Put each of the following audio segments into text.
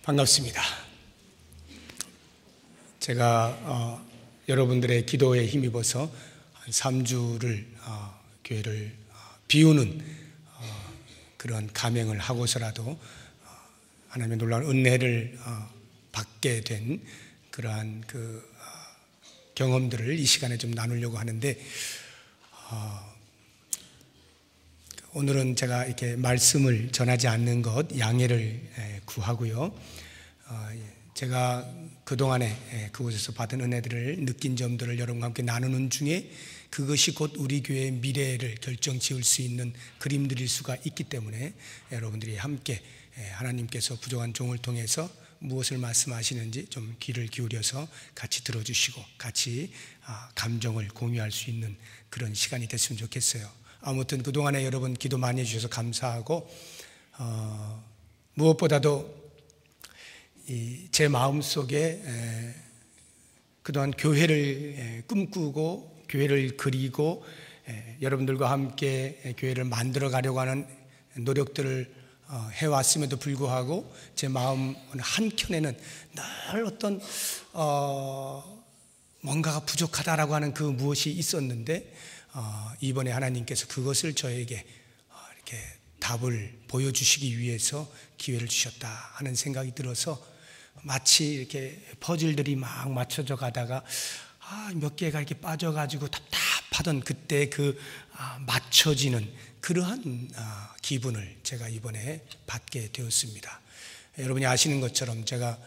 반갑습니다. 제가 여러분들의 기도에 힘입어서 한 3주를 교회를 비우는 그런 감행을 하고서라도 하나님의 놀라운 은혜를 받게 된 그러한 경험들을 이 시간에 좀 나누려고 하는데, 오늘은 제가 이렇게 말씀을 전하지 않는 것 양해를 구하고요. 제가 그동안에 그곳에서 받은 은혜들을, 느낀 점들을 여러분과 함께 나누는 중에 그것이 곧 우리 교회의 미래를 결정 지을 수 있는 그림들일 수가 있기 때문에 여러분들이 함께 하나님께서 부족한 종을 통해서 무엇을 말씀하시는지 좀 귀를 기울여서 같이 들어주시고 같이 감정을 공유할 수 있는 그런 시간이 됐으면 좋겠어요. 아무튼 그동안에 여러분 기도 많이 해주셔서 감사하고, 무엇보다도 제 마음속에 그동안 교회를 꿈꾸고 교회를 그리고 여러분들과 함께 교회를 만들어 가려고 하는 노력들을 해왔음에도 불구하고 제 마음 한켠에는 늘 어떤 뭔가가 부족하다라고 하는 그 무엇이 있었는데, 이번에 하나님께서 그것을 저에게 이렇게 답을 보여주시기 위해서 기회를 주셨다 하는 생각이 들어서, 마치 이렇게 퍼즐들이 막 맞춰져 가다가 몇 개가 이렇게 빠져가지고 답답하던 그때 맞춰지는 그러한 기분을 제가 이번에 받게 되었습니다. 여러분이 아시는 것처럼 제가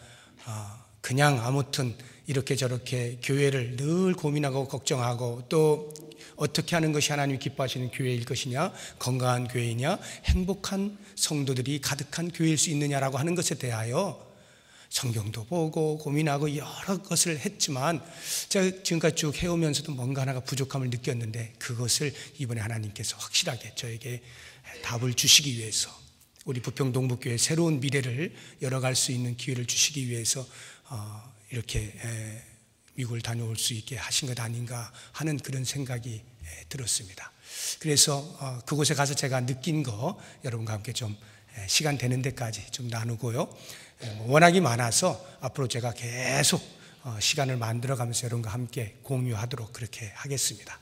그냥 아무튼 이렇게 저렇게 교회를 늘 고민하고 걱정하고, 또 어떻게 하는 것이 하나님이 기뻐하시는 교회일 것이냐, 건강한 교회이냐, 행복한 성도들이 가득한 교회일 수 있느냐라고 하는 것에 대하여 성경도 보고 고민하고 여러 것을 했지만, 제가 지금까지 쭉 해오면서도 뭔가 하나가 부족함을 느꼈는데, 그것을 이번에 하나님께서 확실하게 저에게 답을 주시기 위해서, 우리 부평 동북교회 새로운 미래를 열어갈 수 있는 기회를 주시기 위해서 이렇게 미국을 다녀올 수 있게 하신 것 아닌가 하는 그런 생각이 들었습니다. 그래서 그곳에 가서 제가 느낀 거 여러분과 함께 좀 시간 되는 데까지 좀 나누고요. 워낙이 많아서 앞으로 제가 계속 시간을 만들어가면서 여러분과 함께 공유하도록 그렇게 하겠습니다.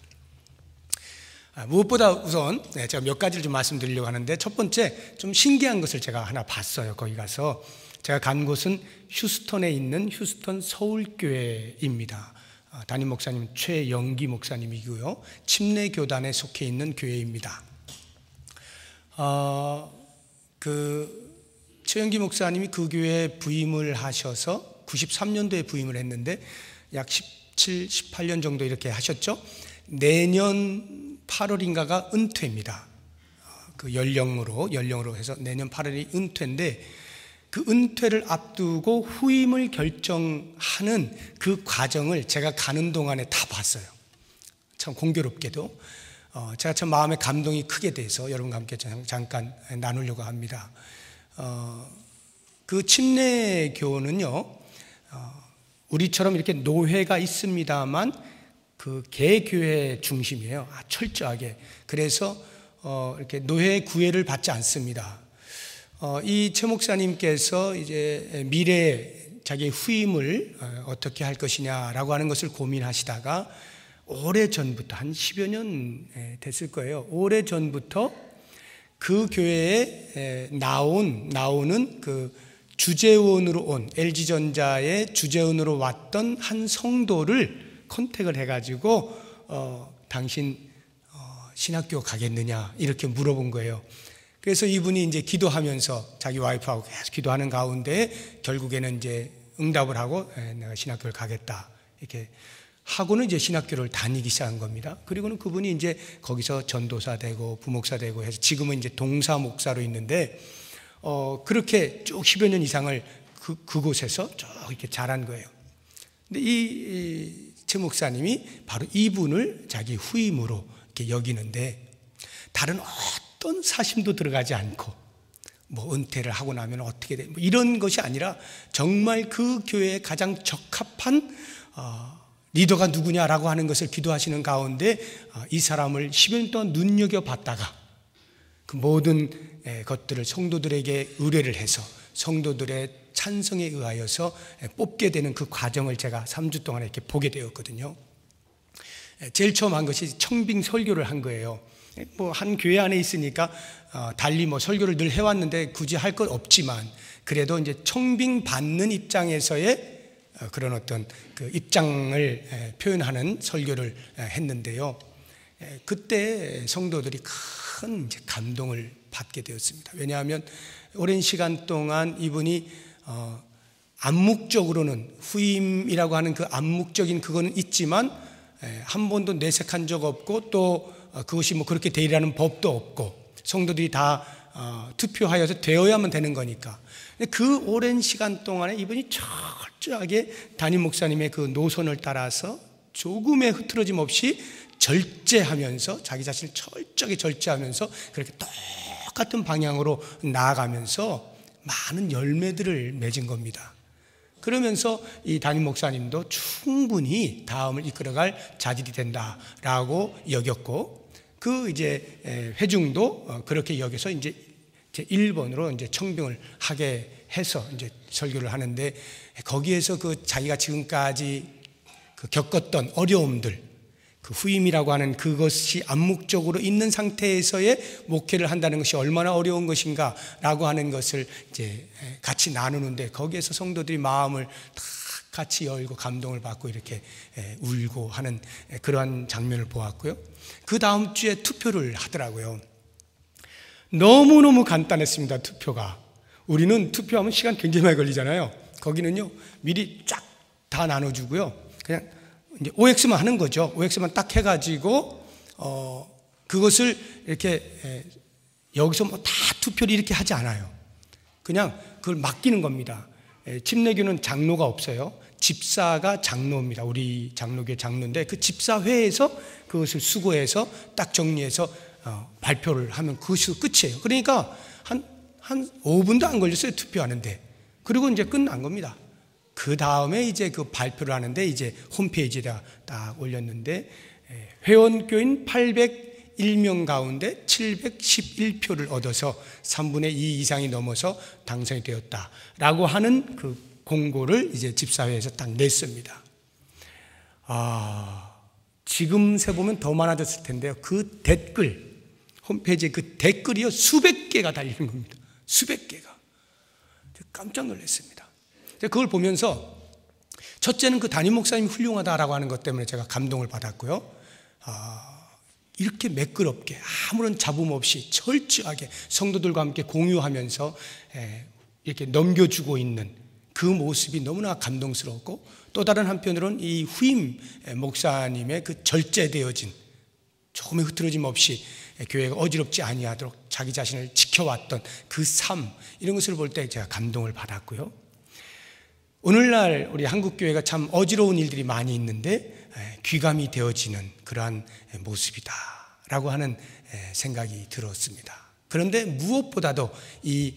무엇보다 우선 제가 몇 가지를 좀 말씀드리려고 하는데, 첫 번째 좀 신기한 것을 제가 하나 봤어요. 거기 가서 제가 간 곳은 휴스턴에 있는 휴스턴 서울교회입니다. 담임 목사님 최영기 목사님이고요, 침례교단에 속해 있는 교회입니다. 최영기 목사님이 그 교회에 부임을 하셔서 93년도에 부임을 했는데 약 17, 18년 정도 이렇게 하셨죠. 내년 8월인가가 은퇴입니다. 그 연령으로 해서 내년 8월이 은퇴인데, 그 은퇴를 앞두고 후임을 결정하는 그 과정을 제가 가는 동안에 다 봤어요. 참 공교롭게도 제가 참 마음에 감동이 크게 돼서 여러분과 함께 잠깐 나누려고 합니다. 그 침례교는요, 우리처럼 이렇게 노회가 있습니다만 그 개교회 중심이에요. 철저하게. 그래서 이렇게 노회 구애를 받지 않습니다. 이 최 목사님께서 이제 미래에 자기의 후임을 어떻게 할 것이냐라고 하는 것을 고민하시다가, 오래 전부터 한 10여 년 됐을 거예요. 오래 전부터 그 교회에 나오는 그 주재원으로 온, LG전자의 주재원으로 왔던 한 성도를 컨택을 해가지고 당신 신학교 가겠느냐 이렇게 물어본 거예요. 그래서 이분이 이제 기도하면서 자기 와이프하고 계속 기도하는 가운데 결국에는 이제 응답을 하고 내가 신학교를 가겠다 이렇게 하고는 이제 신학교를 다니기 시작한 겁니다. 그리고는 그분이 이제 거기서 전도사 되고 부목사 되고 해서 지금은 이제 동사 목사로 있는데, 그렇게 쭉 10여 년 이상을 그곳에서 쭉 이렇게 자란 거예요. 근데 이 최 목사님이 바로 이분을 자기 후임으로 이렇게 여기는데, 다른 어떤 사심도 들어가지 않고 뭐 은퇴를 하고 나면 어떻게 돼, 뭐 이런 것이 아니라 정말 그 교회에 가장 적합한 리더가 누구냐라고 하는 것을 기도하시는 가운데 이 사람을 10여 년 동안 눈여겨봤다가 그 모든 것들을 성도들에게 의뢰를 해서 성도들의 찬성에 의하여서 뽑게 되는 그 과정을 제가 3주 동안 이렇게 보게 되었거든요. 제일 처음 한 것이 청빙 설교를 한 거예요. 뭐 한 교회 안에 있으니까 달리 뭐 설교를 늘 해왔는데 굳이 할 것 없지만 그래도 이제 청빙 받는 입장에서의 그런 어떤 그 입장을 표현하는 설교를 했는데요. 그때 성도들이 큰 이제 감동을 받게 되었습니다. 왜냐하면 오랜 시간 동안 이분이 암묵적으로는 후임이라고 하는 그 암묵적인 그거는 있지만 한 번도 내색한 적 없고 또 그것이 뭐 그렇게 되리라는 법도 없고 성도들이 다 투표하여서 되어야만 되는 거니까 그 오랜 시간 동안에 이분이 철저하게 담임 목사님의 그 노선을 따라서 조금의 흐트러짐 없이 절제하면서 자기 자신을 철저하게 절제하면서 그렇게 똑같은 방향으로 나아가면서 많은 열매들을 맺은 겁니다. 그러면서 이 담임 목사님도 충분히 다음을 이끌어갈 자질이 된다라고 여겼고 그 이제 회중도 그렇게 여겨서 이제 1번으로 이제 청빙을 하게 해서 이제 설교를 하는데 거기에서 그 자기가 지금까지 그 겪었던 어려움들 그 후임이라고 하는 그것이 암묵적으로 있는 상태에서의 목회를 한다는 것이 얼마나 어려운 것인가라고 하는 것을 이제 같이 나누는데 거기에서 성도들이 마음을 다 같이 열고 감동을 받고 이렇게 울고 하는 그러한 장면을 보았고요. 그 다음 주에 투표를 하더라고요. 너무너무 간단했습니다. 투표가. 우리는 투표하면 시간 굉장히 많이 걸리잖아요. 거기는요 미리 쫙 다 나눠주고요. 그냥 이제 OX만 하는 거죠. OX만 딱 해가지고 그것을 이렇게 여기서 뭐 다 투표를 이렇게 하지 않아요. 그냥 그걸 맡기는 겁니다. 침례교는 장로가 없어요. 집사가 장로입니다. 우리 장로교회 장로인데 그 집사회에서 그것을 수고해서 딱 정리해서 발표를 하면 그것이 끝이에요. 그러니까 한 5분도 안 걸렸어요. 투표하는데. 그리고 이제 끝난 겁니다. 그 다음에 이제 그 발표를 하는데 이제 홈페이지에다 딱 올렸는데 회원교인 801명 가운데 711표를 얻어서 3분의 2 이상이 넘어서 당선이 되었다라고 하는 그 공고를 이제 집사회에서 딱 냈습니다. 지금 세보면 더 많아졌을 텐데요. 그 댓글, 홈페이지에 그 댓글이요 수백 개가 달리는 겁니다. 수백 개가. 깜짝 놀랐습니다. 그걸 보면서 첫째는 그 담임 목사님이 훌륭하다라고 하는 것 때문에 제가 감동을 받았고요. 이렇게 매끄럽게 아무런 잡음 없이 철저하게 성도들과 함께 공유하면서 이렇게 넘겨주고 있는 그 모습이 너무나 감동스러웠고 또 다른 한편으로는 이 후임 목사님의 그 절제되어진 조금의 흐트러짐 없이 교회가 어지럽지 아니하도록 자기 자신을 지켜왔던 그 삶 이런 것을 볼 때 제가 감동을 받았고요. 오늘날 우리 한국교회가 참 어지러운 일들이 많이 있는데 귀감이 되어지는 그러한 모습이다라고 하는 생각이 들었습니다. 그런데 무엇보다도 이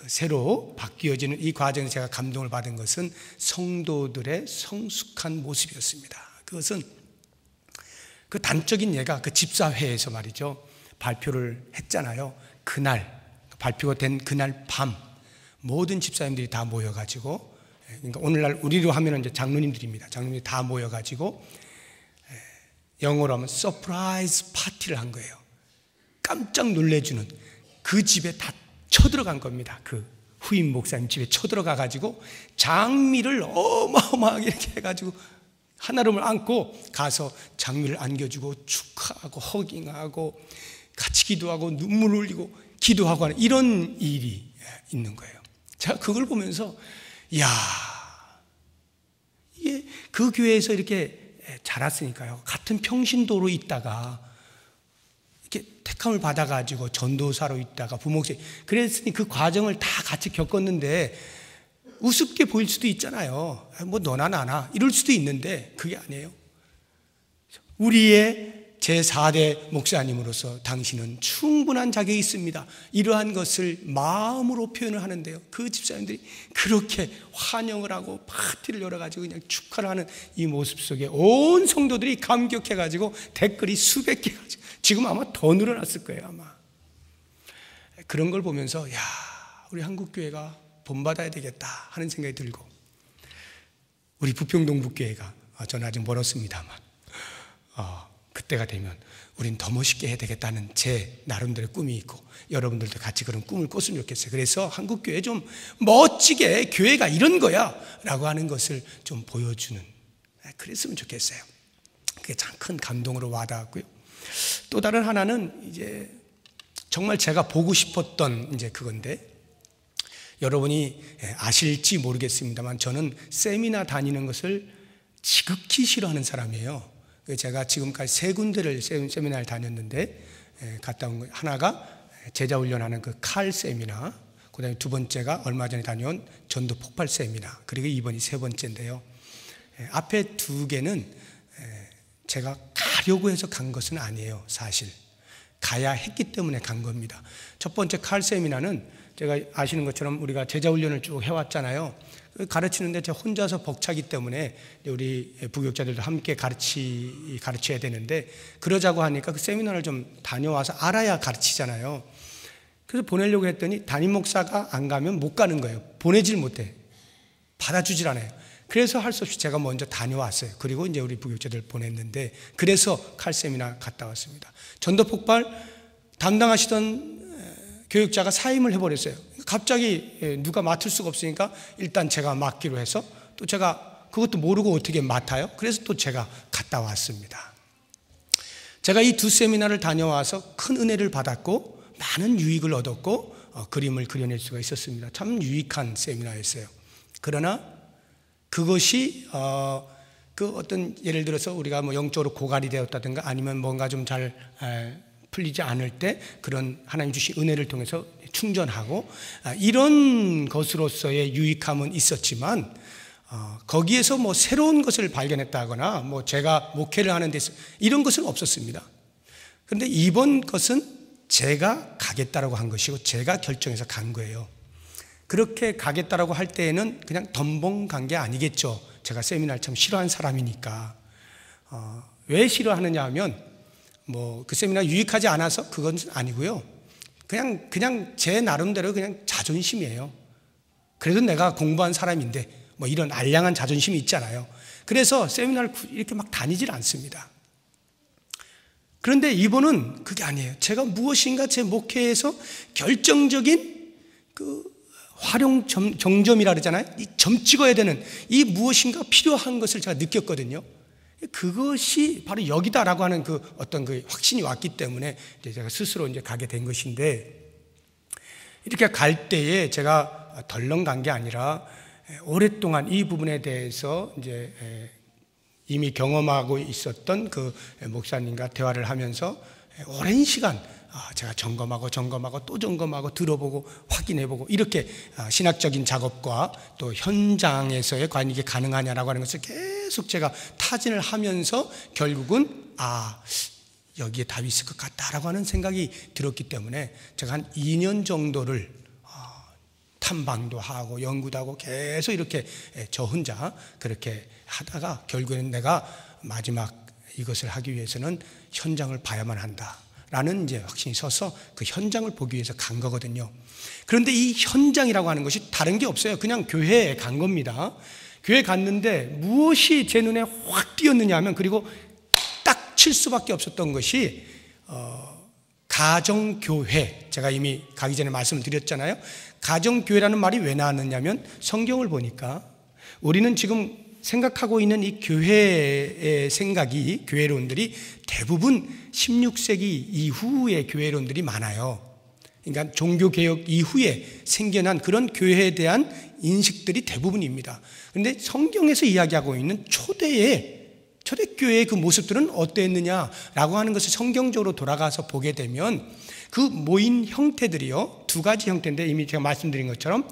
새로 바뀌어지는 이 과정에서 제가 감동을 받은 것은 성도들의 성숙한 모습이었습니다. 그것은 그 단적인 예가 그 집사회에서 말이죠. 발표를 했잖아요. 그날 발표가 된 그날 밤 모든 집사님들이 다 모여가지고 그러니까 오늘날 우리로 하면 이제 장로님들입니다. 장로님들이 다 모여가지고 영어로 하면 서프라이즈 파티를 한 거예요. 깜짝 놀래주는 그 집에 다 쳐들어간 겁니다. 그 후임 목사님 집에 쳐들어가가지고 장미를 어마어마하게 이렇게 해가지고 한아름을 안고 가서 장미를 안겨주고 축하하고 허깅하고 같이 기도하고 눈물 흘리고 기도하고 하는 이런 일이 있는 거예요. 제가 그걸 보면서 이야 이게 그 교회에서 이렇게 자랐으니까요. 같은 평신도로 있다가 이렇게 택함을 받아가지고 전도사로 있다가 부목사님 그랬으니 그 과정을 다 같이 겪었는데 우습게 보일 수도 있잖아요. 뭐 너나 나나 이럴 수도 있는데 그게 아니에요. 우리의 제4대 목사님으로서 당신은 충분한 자격이 있습니다. 이러한 것을 마음으로 표현을 하는데요. 그 집사님들이 그렇게 환영을 하고 파티를 열어가지고 그냥 축하를 하는 이 모습 속에 온 성도들이 감격해가지고 댓글이 수백 개가 지금 아마 더 늘어났을 거예요. 아마 그런 걸 보면서 야 우리 한국교회가 본받아야 되겠다 하는 생각이 들고, 우리 부평동북교회가 저는 아직 멀었습니다만 그때가 되면 우린 더 멋있게 해야 되겠다는 제 나름대로의 꿈이 있고, 여러분들도 같이 그런 꿈을 꿨으면 좋겠어요. 그래서 한국교회 좀 멋지게 교회가 이런 거야 라고 하는 것을 좀 보여주는, 그랬으면 좋겠어요. 그게 참 큰 감동으로 와닿았고요. 또 다른 하나는 이제 정말 제가 보고 싶었던 이제 그건데, 여러분이 아실지 모르겠습니다만 저는 세미나 다니는 것을 지극히 싫어하는 사람이에요. 제가 지금까지 3군데를 세미나를 다녔는데, 갔다 온 거 하나가 제자 훈련하는 그 칼 세미나, 그 다음에 2번째가 얼마 전에 다녀온 전도 폭발 세미나, 그리고 이번이 3번째인데요. 앞에 2개는 제가 가려고 해서 간 것은 아니에요. 사실 가야 했기 때문에 간 겁니다. 첫 번째 칼 세미나는 제가 아시는 것처럼 우리가 제자 훈련을 쭉 해왔잖아요. 가르치는데 제가 혼자서 벅차기 때문에 우리 부교육자들도 함께 가르쳐야 되는데, 그러자고 하니까 그 세미나를 좀 다녀와서 알아야 가르치잖아요. 그래서 보내려고 했더니 담임 목사가 안 가면 못 가는 거예요. 보내질 못해. 받아주질 않아요. 그래서 할 수 없이 제가 먼저 다녀왔어요. 그리고 이제 우리 부교육자들 보냈는데, 그래서 칼 세미나 갔다 왔습니다. 전도 폭발 담당하시던 교육자가 사임을 해버렸어요. 갑자기 누가 맡을 수가 없으니까 일단 제가 맡기로 해서, 또 제가 그것도 모르고 어떻게 맡아요? 그래서 또 제가 갔다 왔습니다. 제가 이 2 세미나를 다녀와서 큰 은혜를 받았고 많은 유익을 얻었고 그림을 그려낼 수가 있었습니다. 참 유익한 세미나였어요. 그러나 그것이 그 어떤 예를 들어서 우리가 뭐 영적으로 고갈이 되었다든가 아니면 뭔가 좀 잘 풀리지 않을 때 그런 하나님 주신 은혜를 통해서 충전하고 이런 것으로서의 유익함은 있었지만, 거기에서 뭐 새로운 것을 발견했다거나 뭐 제가 목회를 하는 데서 이런 것은 없었습니다. 그런데 이번 것은 제가 가겠다라고 한 것이고 제가 결정해서 간 거예요. 그렇게 가겠다라고 할 때에는 그냥 덤벙 간 게 아니겠죠. 제가 세미나를 참 싫어하는 사람이니까. 왜 싫어하느냐 하면 뭐 그 세미나 유익하지 않아서 그건 아니고요. 그냥 제 나름대로 그냥 자존심이에요. 그래도 내가 공부한 사람인데 뭐 이런 알량한 자존심이 있잖아요. 그래서 세미나를 이렇게 막 다니질 않습니다. 그런데 이번은 그게 아니에요. 제가 무엇인가 제 목회에서 결정적인 그 활용 정점이라 그러잖아요. 이 점 찍어야 되는 이 무엇인가 필요한 것을 제가 느꼈거든요. 그것이 바로 여기다라고 하는 그 어떤 그 확신이 왔기 때문에 이제 제가 스스로 이제 가게 된 것인데, 이렇게 갈 때에 제가 덜렁 간 게 아니라 오랫동안 이 부분에 대해서 이제 이미 경험하고 있었던 그 목사님과 대화를 하면서 오랜 시간 제가 점검하고 또 점검하고 들어보고 확인해보고 이렇게 신학적인 작업과 또 현장에서의 과연 이게 가능하냐라고 하는 것을 계속 제가 타진을 하면서 결국은 여기에 답이 있을 것 같다라고 하는 생각이 들었기 때문에 제가 한 2년 정도를 탐방도 하고 연구도 하고 계속 이렇게 저 혼자 그렇게 하다가 결국에는 내가 마지막 이것을 하기 위해서는 현장을 봐야만 한다 라는 이제 확신이 서서 그 현장을 보기 위해서 간 거거든요. 그런데 이 현장이라고 하는 것이 다른 게 없어요. 그냥 교회에 간 겁니다. 교회에 갔는데 무엇이 제 눈에 확 띄었느냐 하면, 그리고 딱 칠 수밖에 없었던 것이 가정교회. 제가 이미 가기 전에 말씀을 드렸잖아요. 가정교회라는 말이 왜 나왔느냐면, 성경을 보니까 우리는 지금 생각하고 있는 이 교회의 생각이, 교회론들이 대부분 16세기 이후의 교회론들이 많아요. 그러니까 종교개혁 이후에 생겨난 그런 교회에 대한 인식들이 대부분입니다. 그런데 성경에서 이야기하고 있는 초대교회의 그 모습들은 어땠느냐라고 하는 것을 성경적으로 돌아가서 보게 되면 그 모인 형태들이요, 2가지 형태인데, 이미 제가 말씀드린 것처럼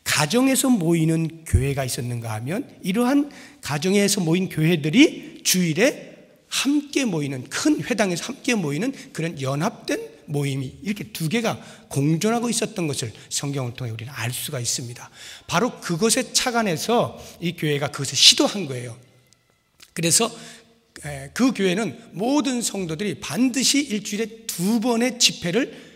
가정에서 모이는 교회가 있었는가 하면, 이러한 가정에서 모인 교회들이 주일에 함께 모이는, 큰 회당에서 함께 모이는 그런 연합된 모임이 이렇게 2개가 공존하고 있었던 것을 성경을 통해 우리는 알 수가 있습니다. 바로 그것에 착안해서 이 교회가 그것을 시도한 거예요. 그래서 그 교회는 모든 성도들이 반드시 일주일에 2번의 집회를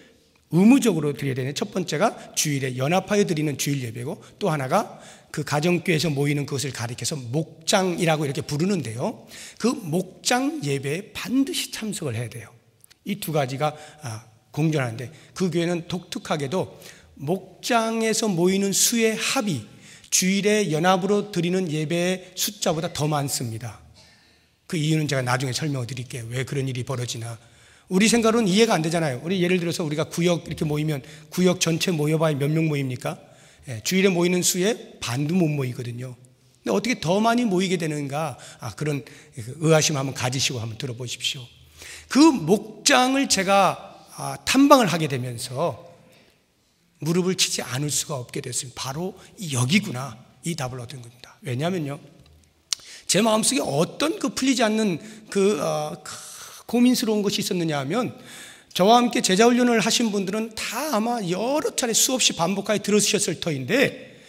의무적으로 드려야 되는 첫 번째가 주일에 연합하여 드리는 주일 예배고, 또 하나가 그 가정교회에서 모이는 것을 가리켜서 목장이라고 이렇게 부르는데요. 그 목장 예배에 반드시 참석을 해야 돼요. 이 두 가지가 공존하는데, 그 교회는 독특하게도 목장에서 모이는 수의 합이 주일에 연합으로 드리는 예배의 숫자보다 더 많습니다. 그 이유는 제가 나중에 설명을 드릴게요. 왜 그런 일이 벌어지나. 우리 생각으로는 이해가 안 되잖아요. 우리 예를 들어서 우리가 구역 이렇게 모이면 구역 전체 모여봐야 몇 명 모입니까? 주일에 모이는 수의 반도 못 모이거든요. 근데 어떻게 더 많이 모이게 되는가? 그런 의아심 한번 가지시고 한번 들어보십시오. 그 목장을 제가 탐방을 하게 되면서 무릎을 치지 않을 수가 없게 됐습니다. 바로 여기구나, 이 답을 얻은 겁니다. 왜냐하면요, 제 마음속에 어떤 풀리지 않는 고민스러운 것이 있었느냐 하면, 저와 함께 제자훈련을 하신 분들은 다 아마 여러 차례 수없이 반복하여 들으셨을 터인데,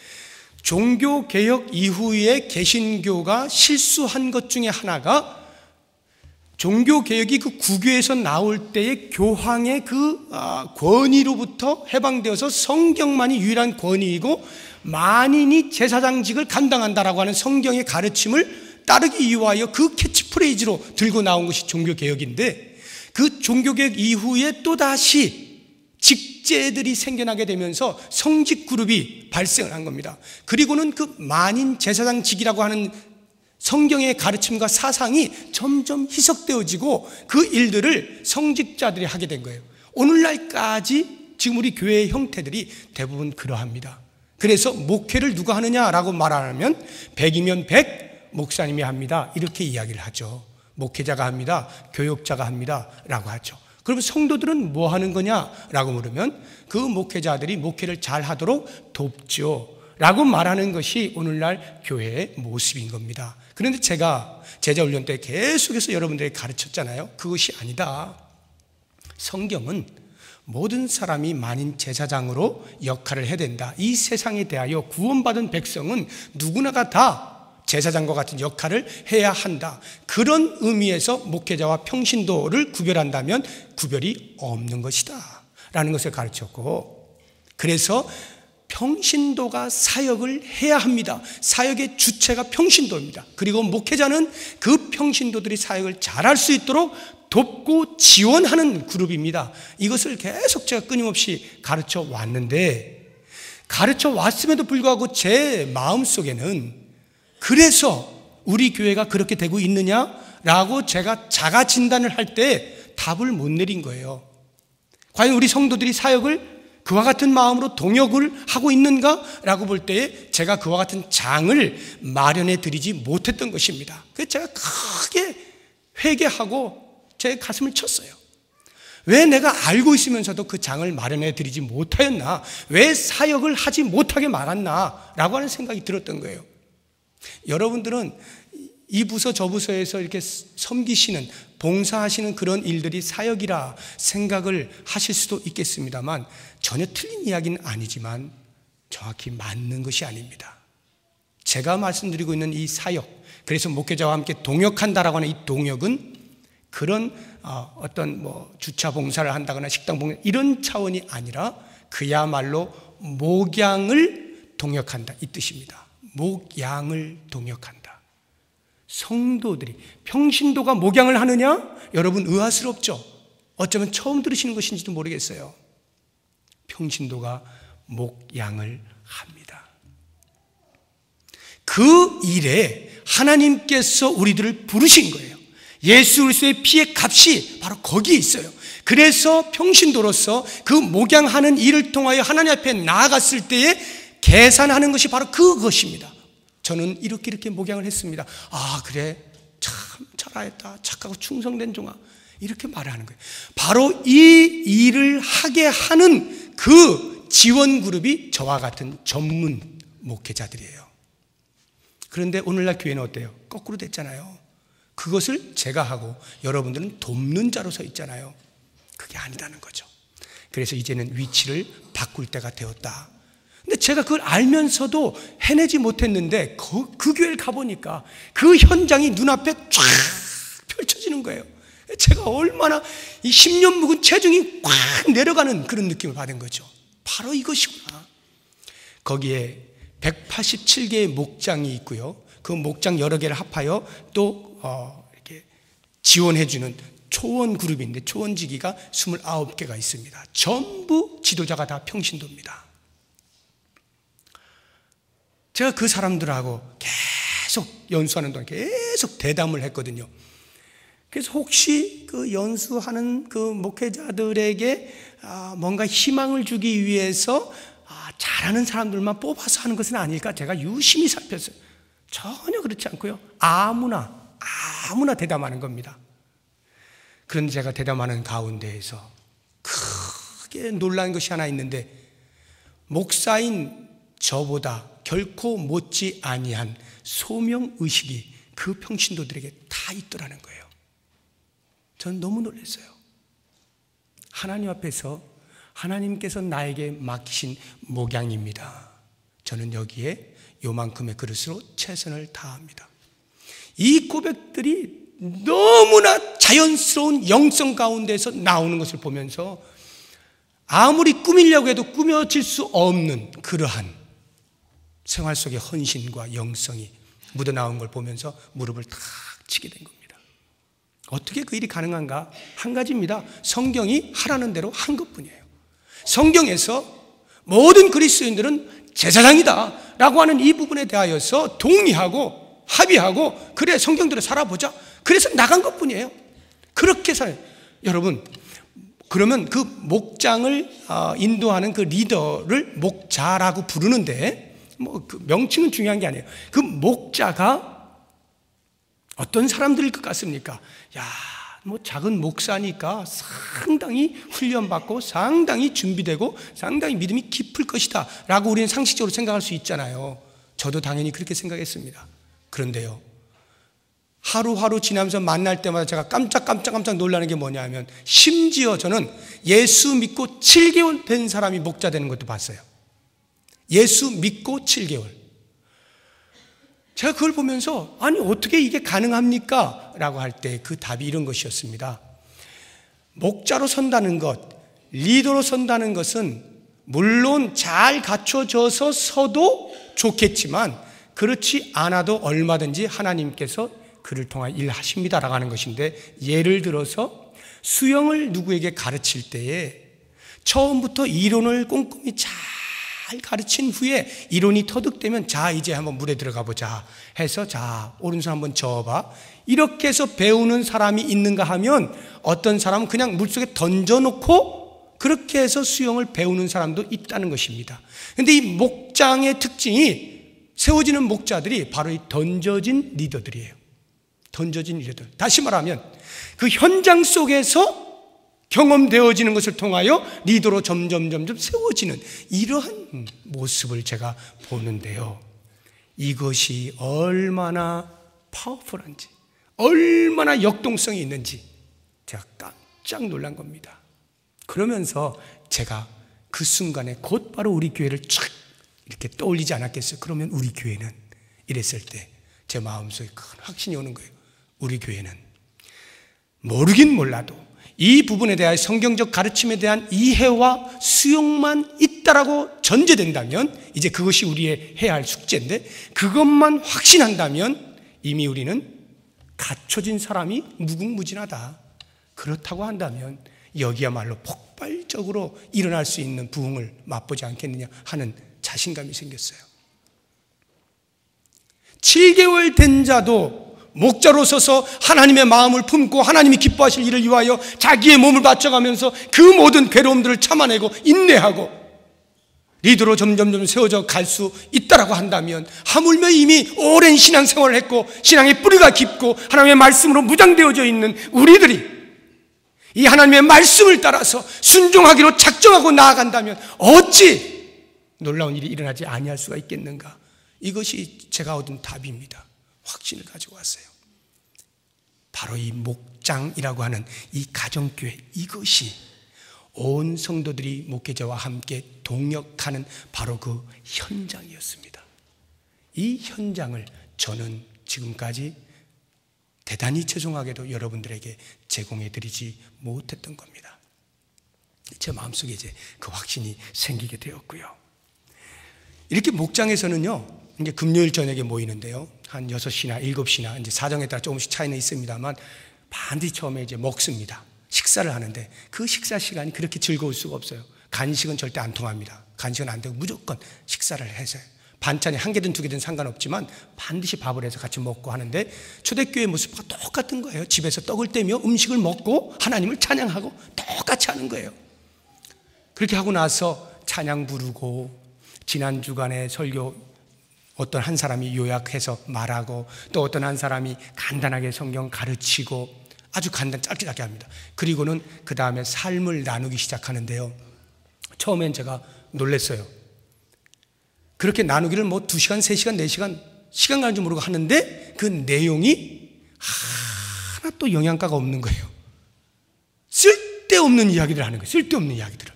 종교개혁 이후에 개신교가 실수한 것 중에 하나가 종교개혁이 그 구교에서 나올 때의 교황의 권위로부터 해방되어서 성경만이 유일한 권위이고 만인이 제사장직을 감당한다라고 하는 성경의 가르침을 따르기 위하여 그 캐치프레이즈로 들고 나온 것이 종교개혁인데, 그 종교개혁 이후에 또다시 직제들이 생겨나게 되면서 성직그룹이 발생을 한 겁니다. 그리고는 그 만인 제사장직이라고 하는 성경의 가르침과 사상이 점점 희석되어지고 그 일들을 성직자들이 하게 된 거예요. 오늘날까지 지금 우리 교회의 형태들이 대부분 그러합니다. 그래서 목회를 누가 하느냐라고 말하면 100이면 100 목사님이 합니다, 이렇게 이야기를 하죠. 목회자가 합니다, 교역자가 합니다 라고 하죠. 그러면 성도들은 뭐 하는 거냐라고 물으면 그 목회자들이 목회를 잘 하도록 돕죠 라고 말하는 것이 오늘날 교회의 모습인 겁니다. 그런데 제가 제자훈련 때 계속해서 여러분들에게 가르쳤잖아요. 그것이 아니다. 성경은 모든 사람이 만인 제사장으로 역할을 해야 된다. 이 세상에 대하여 구원받은 백성은 누구나가 다 제사장과 같은 역할을 해야 한다. 그런 의미에서 목회자와 평신도를 구별한다면 구별이 없는 것이다 라는 것을 가르쳤고, 그래서 평신도가 사역을 해야 합니다. 사역의 주체가 평신도입니다. 그리고 목회자는 그 평신도들이 사역을 잘할 수 있도록 돕고 지원하는 그룹입니다. 이것을 계속 제가 끊임없이 가르쳐 왔는데, 가르쳐 왔음에도 불구하고 제 마음속에는 그래서 우리 교회가 그렇게 되고 있느냐라고 제가 자가 진단을 할 때 답을 못 내린 거예요. 과연 우리 성도들이 사역을 그와 같은 마음으로 동역을 하고 있는가라고 볼 때에 제가 그와 같은 장을 마련해 드리지 못했던 것입니다. 그래서 제가 크게 회개하고 제 가슴을 쳤어요. 왜 내가 알고 있으면서도 그 장을 마련해 드리지 못하였나? 왜 사역을 하지 못하게 말았나? 라고 하는 생각이 들었던 거예요. 여러분들은 이 부서 저 부서에서 이렇게 섬기시는, 봉사하시는 그런 일들이 사역이라 생각을 하실 수도 있겠습니다만 전혀 틀린 이야기는 아니지만 정확히 맞는 것이 아닙니다. 제가 말씀드리고 있는 이 사역, 그래서 목회자와 함께 동역한다라고 하는 이 동역은 그런 어떤 주차 봉사를 한다거나 식당 봉사 이런 차원이 아니라 그야말로 목양을 동역한다, 이 뜻입니다. 목양을 동역한다. 성도들이, 평신도가 목양을 하느냐? 여러분 의아스럽죠? 어쩌면 처음 들으시는 것인지도 모르겠어요. 평신도가 목양을 합니다. 그 일에 하나님께서 우리들을 부르신 거예요. 예수 그리스도의 피의 값이 바로 거기에 있어요. 그래서 평신도로서 그 목양하는 일을 통하여 하나님 앞에 나아갔을 때에 계산하는 것이 바로 그것입니다. 저는 이렇게 목양을 했습니다. 아, 그래, 참 잘하였다, 착하고 충성된 종아, 이렇게 말하는 거예요. 바로 이 일을 하게 하는 그 지원 그룹이 저와 같은 전문 목회자들이에요. 그런데 오늘날 교회는 어때요? 거꾸로 됐잖아요. 그것을 제가 하고 여러분들은 돕는 자로 서 있잖아요. 그게 아니라는 거죠. 그래서 이제는 위치를 바꿀 때가 되었다. 근데 제가 그걸 알면서도 해내지 못했는데 그 교회를 가보니까 그 현장이 눈앞에 쫙 펼쳐지는 거예요. 제가 얼마나 이 10년 묵은 체중이 확 내려가는 그런 느낌을 받은 거죠. 바로 이것이구나. 거기에 187개의 목장이 있고요. 그 목장 여러 개를 합하여 또 이렇게 지원해주는 초원 그룹인데 초원지기가 29개가 있습니다. 전부 지도자가 다 평신도입니다. 제가 그 사람들하고 계속 연수하는 동안 계속 대담을 했거든요. 그래서 혹시 그 연수하는 그 목회자들에게 뭔가 희망을 주기 위해서 잘하는 사람들만 뽑아서 하는 것은 아닐까 제가 유심히 살폈어요. 전혀 그렇지 않고요. 아무나 대담하는 겁니다. 그런데 제가 대담하는 가운데에서 크게 놀란 것이 하나 있는데, 목사인 저보다 결코 못지 아니한 소명의식이 그 평신도들에게 다 있더라는 거예요. 전 너무 놀랐어요. 하나님 앞에서 하나님께서 나에게 맡기신 목양입니다. 저는 여기에 요만큼의 그릇으로 최선을 다합니다. 이 고백들이 너무나 자연스러운 영성 가운데서 나오는 것을 보면서 아무리 꾸미려고 해도 꾸며질 수 없는 그러한 생활 속의 헌신과 영성이 묻어나온 걸 보면서 무릎을 탁 치게 된 겁니다. 어떻게 그 일이 가능한가? 한 가지입니다. 성경이 하라는 대로 한 것뿐이에요. 성경에서 모든 그리스도인들은 제사장이다 라고 하는 이 부분에 대하여서 동의하고 합의하고, 그래 성경대로 살아보자, 그래서 나간 것뿐이에요. 그렇게 살아요. 여러분, 그러면 그 목장을 인도하는 그 리더를 목자라고 부르는데, 그 명칭은 중요한 게 아니에요. 그 목자가 어떤 사람들일 것 같습니까? 작은 목사니까 상당히 훈련받고 상당히 준비되고 상당히 믿음이 깊을 것이다 라고 우리는 상식적으로 생각할 수 있잖아요. 저도 당연히 그렇게 생각했습니다. 그런데요, 하루하루 지나면서 만날 때마다 제가 깜짝 놀라는 게 뭐냐면, 심지어 저는 예수 믿고 7개월 된 사람이 목자 되는 것도 봤어요. 예수 믿고 7개월. 제가 그걸 보면서 아니 어떻게 이게 가능합니까? 라고 할 때 그 답이 이런 것이었습니다. 목자로 선다는 것, 리더로 선다는 것은 물론 잘 갖춰져서 서도 좋겠지만 그렇지 않아도 얼마든지 하나님께서 그를 통해 일하십니다라고 하는 것인데, 예를 들어서 수영을 누구에게 가르칠 때에 처음부터 이론을 꼼꼼히 잘 가르친 후에 이론이 터득되면 자 이제 한번 물에 들어가 보자 해서 자 오른손 한번 저어봐, 이렇게 해서 배우는 사람이 있는가 하면 어떤 사람은 그냥 물속에 던져놓고 그렇게 해서 수영을 배우는 사람도 있다는 것입니다. 그런데 이 목장의 특징이, 세워지는 목자들이 바로 이 던져진 리더들이에요. 던져진 리더들. 다시 말하면 그 현장 속에서 경험되어지는 것을 통하여 리더로 점점 세워지는 이러한 모습을 제가 보는데요, 이것이 얼마나 파워풀한지, 얼마나 역동성이 있는지 제가 깜짝 놀란 겁니다. 그러면서 제가 그 순간에 곧바로 우리 교회를 쫙 이렇게 떠올리지 않았겠어요? 그러면 우리 교회는, 이랬을 때 제 마음속에 큰 확신이 오는 거예요. 우리 교회는 모르긴 몰라도 이 부분에 대한 성경적 가르침에 대한 이해와 수용만 있다라고 전제된다면, 이제 그것이 우리의 해야 할 숙제인데, 그것만 확신한다면 이미 우리는 갖춰진 사람이 무궁무진하다. 그렇다고 한다면 여기야말로 폭발적으로 일어날 수 있는 부흥을 맛보지 않겠느냐 하는 자신감이 생겼어요. 7개월 된 자도 목자로 서서 하나님의 마음을 품고 하나님이 기뻐하실 일을 위하여 자기의 몸을 바쳐가면서 그 모든 괴로움들을 참아내고 인내하고 리더로 점점 세워져 갈 수 있다라고 한다면, 하물며 이미 오랜 신앙생활을 했고 신앙의 뿌리가 깊고 하나님의 말씀으로 무장되어져 있는 우리들이 이 하나님의 말씀을 따라서 순종하기로 작정하고 나아간다면 어찌 놀라운 일이 일어나지 아니할 수가 있겠는가? 이것이 제가 얻은 답입니다. 확신을 가지고 왔어요. 바로 이 목장이라고 하는 이 가정교회, 이것이 온 성도들이 목회자와 함께 동역하는 바로 그 현장이었습니다. 이 현장을 저는 지금까지 대단히 죄송하게도 여러분들에게 제공해 드리지 못했던 겁니다. 제 마음속에 이제 그 확신이 생기게 되었고요. 이렇게 목장에서는요, 이제 금요일 저녁에 모이는데요, 한 6시나 7시나 이제 사정에 따라 조금씩 차이는 있습니다만 반드시 처음에 이제 먹습니다. 식사를 하는데 그 식사 시간이 그렇게 즐거울 수가 없어요. 간식은 절대 안 통합니다. 간식은 안 되고 무조건 식사를 해서 반찬이 한 개든 두 개든 상관없지만 반드시 밥을 해서 같이 먹고 하는데 초대교회 모습과 똑같은 거예요. 집에서 떡을 떼며 음식을 먹고 하나님을 찬양하고 똑같이 하는 거예요. 그렇게 하고 나서 찬양 부르고 지난 주간에 설교 어떤 한 사람이 요약해서 말하고 또 어떤 한 사람이 간단하게 성경 가르치고 아주 짧게 합니다. 그리고는 그 다음에 삶을 나누기 시작하는데요. 처음엔 제가 놀랐어요. 그렇게 나누기를 뭐 2시간, 3시간, 4시간 시간 가는 줄 모르고 하는데 그 내용이 하나 또 영양가가 없는 거예요. 쓸데없는 이야기를 하는 거예요. 쓸데없는 이야기들을.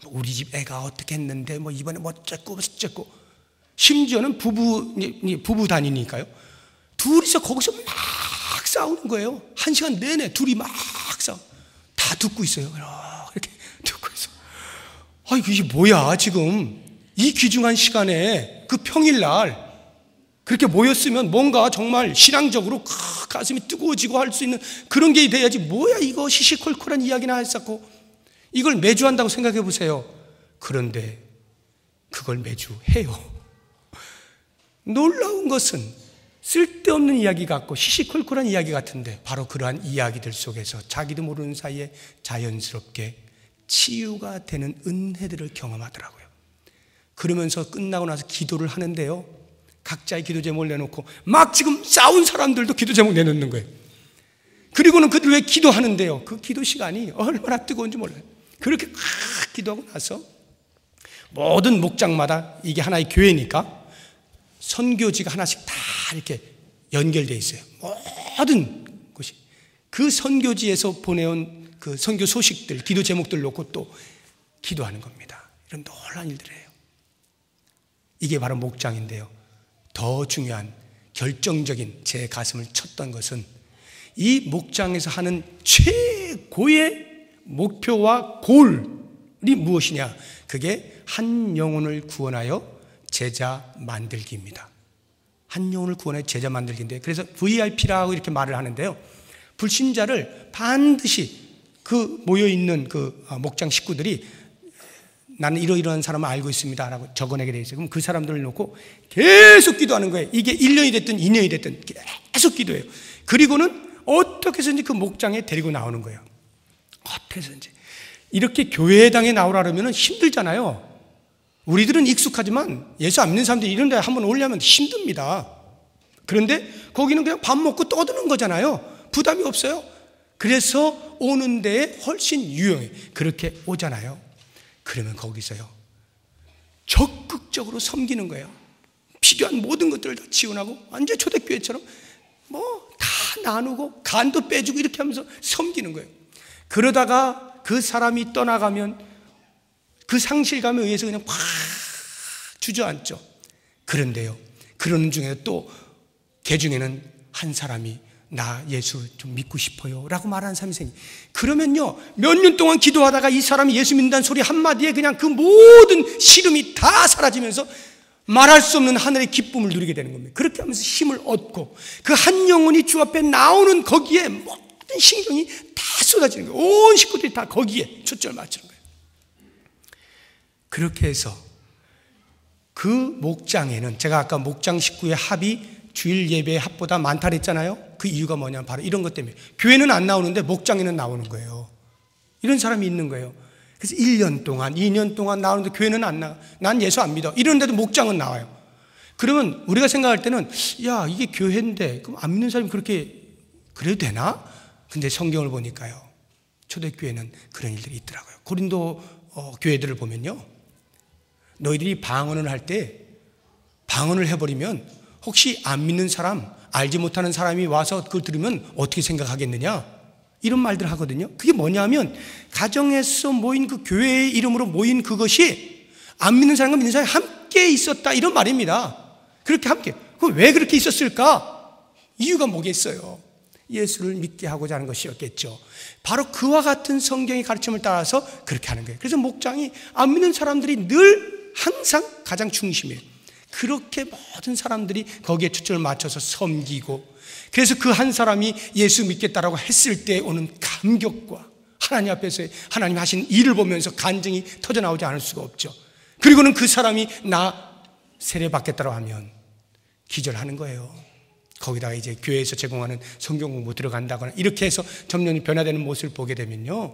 우리 집 애가 어떻게 했는데 뭐 이번에 뭐 어쩌고 저쩌고, 심지어는 부부 다니니까요. 둘이서 거기서 막 싸우는 거예요. 1시간 내내 둘이 막 싸워. 다 듣고 있어요. 이렇게 듣고 있어. 아, 이게 뭐야 지금 이 귀중한 시간에 그 평일날 그렇게 모였으면 뭔가 정말 신앙적으로 가슴이 뜨거워지고 할 수 있는 그런 게 돼야지. 뭐야 이거 시시콜콜한 이야기나 했었고 이걸 매주 한다고 생각해 보세요. 그런데 그걸 매주 해요. 놀라운 것은 쓸데없는 이야기 같고 시시콜콜한 이야기 같은데 바로 그러한 이야기들 속에서 자기도 모르는 사이에 자연스럽게 치유가 되는 은혜들을 경험하더라고요. 그러면서 끝나고 나서 기도를 하는데요, 각자의 기도 제목을 내놓고 막 지금 싸운 사람들도 기도 제목 내놓는 거예요. 그리고는 그들 왜 기도하는데요, 그 기도 시간이 얼마나 뜨거운지 몰라요. 그렇게 막 기도하고 나서 모든 목장마다, 이게 하나의 교회니까 선교지가 하나씩 다 이렇게 연결되어 있어요. 모든 곳이 그 선교지에서 보내온 그 선교 소식들, 기도 제목들 놓고 또 기도하는 겁니다. 이런 놀라운 일들이에요. 이게 바로 목장인데요, 더 중요한 결정적인 제 가슴을 쳤던 것은 이 목장에서 하는 최고의 목표와 골이 무엇이냐, 그게 한 영혼을 구원하여 제자 만들기입니다. 한 영혼을 구원하여 제자 만들기인데, 그래서 VIP라고 이렇게 말을 하는데요, 불신자를 반드시 그 모여있는 그 목장 식구들이 나는 이러이러한 사람을 알고 있습니다 라고 적어내게 되어 있어요. 그럼 그 사람들을 놓고 계속 기도하는 거예요. 이게 1년이 됐든 2년이 됐든 계속 기도해요. 그리고는 어떻게 해서든지 그 목장에 데리고 나오는 거예요. 어떻게 해서든지. 이렇게 교회당에 나오라면 힘들잖아요. 우리들은 익숙하지만 예수 안 믿는 사람들이 이런 데 한번 오려면 힘듭니다. 그런데 거기는 그냥 밥 먹고 떠드는 거잖아요. 부담이 없어요. 그래서 오는 데에 훨씬 유용해. 그렇게 오잖아요. 그러면 거기서요, 적극적으로 섬기는 거예요. 필요한 모든 것들을 다 지원하고 완전 초대교회처럼 뭐 다 나누고 간도 빼주고 이렇게 하면서 섬기는 거예요. 그러다가 그 사람이 떠나가면 그 상실감에 의해서 그냥 확 주저앉죠. 그런데요, 그러는 중에 또 개 중에는 한 사람이 나 예수 좀 믿고 싶어요 라고 말하는 사람이 생겨요. 그러면요, 몇 년 동안 기도하다가 이 사람이 예수 믿는다는 소리 한마디에 그냥 그 모든 시름이 다 사라지면서 말할 수 없는 하늘의 기쁨을 누리게 되는 겁니다. 그렇게 하면서 힘을 얻고 그 한 영혼이 주 앞에 나오는 거기에 모든 신경이 다 쏟아지는 거예요. 온 식구들이 다 거기에 초점을 맞추는 거예요. 그렇게 해서 그 목장에는, 제가 아까 목장 식구의 합이 주일 예배의 합보다 많다 그랬잖아요. 그 이유가 뭐냐면 바로 이런 것 때문에 교회는 안 나오는데 목장에는 나오는 거예요. 이런 사람이 있는 거예요. 그래서 1년 동안 2년 동안 나오는데 교회는 안 나가. 난 예수 안 믿어. 이러는데도 목장은 나와요. 그러면 우리가 생각할 때는 야, 이게 교회인데 그럼 안 믿는 사람이 그렇게 그래도 되나? 근데 성경을 보니까요, 초대교회는 그런 일들이 있더라고요. 고린도 교회들을 보면요, 너희들이 방언을 할 때 방언을 해버리면 혹시 안 믿는 사람, 알지 못하는 사람이 와서 그걸 들으면 어떻게 생각하겠느냐, 이런 말들 하거든요. 그게 뭐냐면 가정에서 모인 그 교회의 이름으로 모인 그것이 안 믿는 사람과 믿는 사람이 함께 있었다, 이런 말입니다. 그렇게 함께. 그럼 왜 그렇게 있었을까? 이유가 뭐겠어요? 예수를 믿게 하고자 하는 것이었겠죠. 바로 그와 같은 성경의 가르침을 따라서 그렇게 하는 거예요. 그래서 목장이 안 믿는 사람들이 늘 항상 가장 중심이에요. 그렇게 모든 사람들이 거기에 초점을 맞춰서 섬기고, 그래서 그 한 사람이 예수 믿겠다라고 했을 때 오는 감격과 하나님 앞에서 하나님 하신 일을 보면서 간증이 터져나오지 않을 수가 없죠. 그리고는 그 사람이 나 세례받겠다고 하면 기절하는 거예요. 거기다가 이제 교회에서 제공하는 성경 공부 들어간다거나 이렇게 해서 점점 변화되는 모습을 보게 되면요,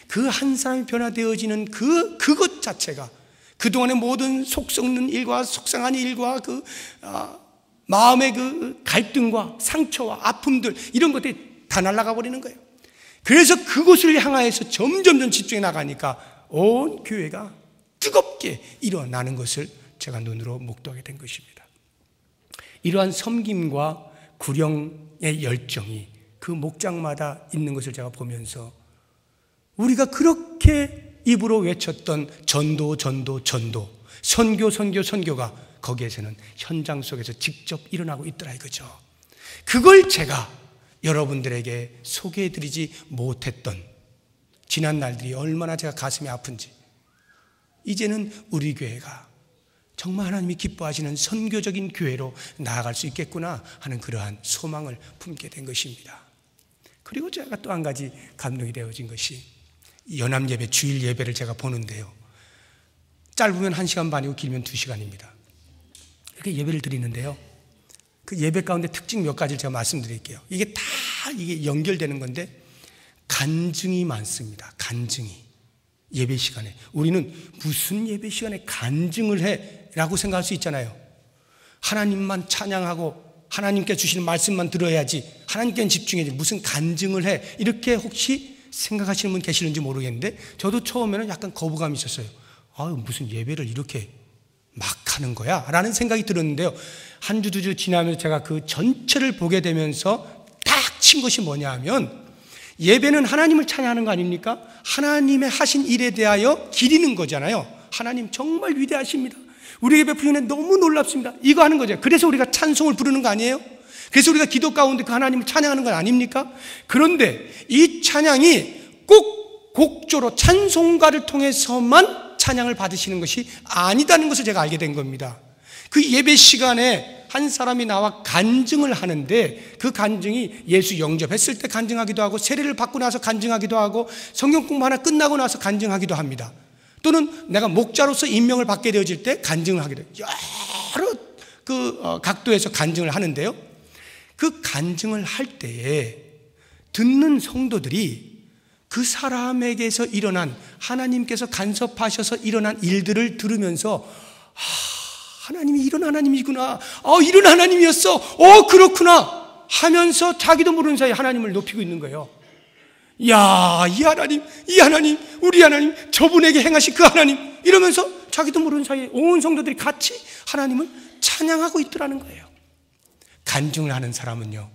그 한 사람이 변화되어지는 그것 자체가 그동안의 모든 속 썩는 일과 속상한 일과 마음의 그 갈등과 상처와 아픔들, 이런 것들이 다 날아가 버리는 거예요. 그래서 그곳을 향하여서 점점 집중해 나가니까 온 교회가 뜨겁게 일어나는 것을 제가 눈으로 목도하게 된 것입니다. 이러한 섬김과 구령의 열정이 그 목장마다 있는 것을 제가 보면서 우리가 그렇게 입으로 외쳤던 전도, 선교가 거기에서는 현장 속에서 직접 일어나고 있더라 이거죠. 그걸 제가 여러분들에게 소개해드리지 못했던 지난 날들이 얼마나 제가 가슴이 아픈지, 이제는 우리 교회가 정말 하나님이 기뻐하시는 선교적인 교회로 나아갈 수 있겠구나 하는 그러한 소망을 품게 된 것입니다. 그리고 제가 또 한 가지 감동이 되어진 것이 연합예배, 주일 예배를 제가 보는데요, 짧으면 1시간 반이고 길면 2시간입니다. 이렇게 예배를 드리는데요, 그 예배 가운데 특징 몇 가지를 제가 말씀드릴게요. 이게 연결되는 건데, 간증이 많습니다. 간증이. 예배 시간에. 우리는 무슨 예배 시간에 간증을 해? 라고 생각할 수 있잖아요. 하나님만 찬양하고 하나님께 주시는 말씀만 들어야지, 하나님께 집중해야지, 무슨 간증을 해? 이렇게 혹시 생각하시는 분 계시는지 모르겠는데, 저도 처음에는 약간 거부감이 있었어요. 무슨 예배를 이렇게 막 하는 거야? 라는 생각이 들었는데요, 한 주, 2주 지나면서 제가 그 전체를 보게 되면서 딱 친 것이 뭐냐 하면, 예배는 하나님을 찬양하는 거 아닙니까? 하나님의 하신 일에 대하여 기리는 거잖아요. 하나님 정말 위대하십니다. 우리에게 베푸신 은혜 너무 놀랍습니다. 이거 하는 거죠. 그래서 우리가 찬송을 부르는 거 아니에요? 그래서 우리가 기도 가운데 그 하나님을 찬양하는 건 아닙니까? 그런데 이 찬양이 꼭 곡조로 찬송가를 통해서만 찬양을 받으시는 것이 아니다는 것을 제가 알게 된 겁니다. 그 예배 시간에 한 사람이 나와 간증을 하는데, 그 간증이 예수 영접했을 때 간증하기도 하고, 세례를 받고 나서 간증하기도 하고, 성경 공부 하나 끝나고 나서 간증하기도 합니다. 또는 내가 목자로서 임명을 받게 되어질 때 간증을 하기도 해요. 여러 각도에서 간증을 하는데요, 그 간증을 할 때에 듣는 성도들이 그 사람에게서 일어난, 하나님께서 간섭하셔서 일어난 일들을 들으면서 하나님이 이런 하나님이구나, 이런 하나님이었어, 그렇구나 하면서 자기도 모르는 사이에 하나님을 높이고 있는 거예요. 야, 이 하나님, 우리 하나님, 저분에게 행하신 그 하나님, 이러면서 자기도 모르는 사이에 온 성도들이 같이 하나님을 찬양하고 있더라는 거예요. 간증을 하는 사람은요,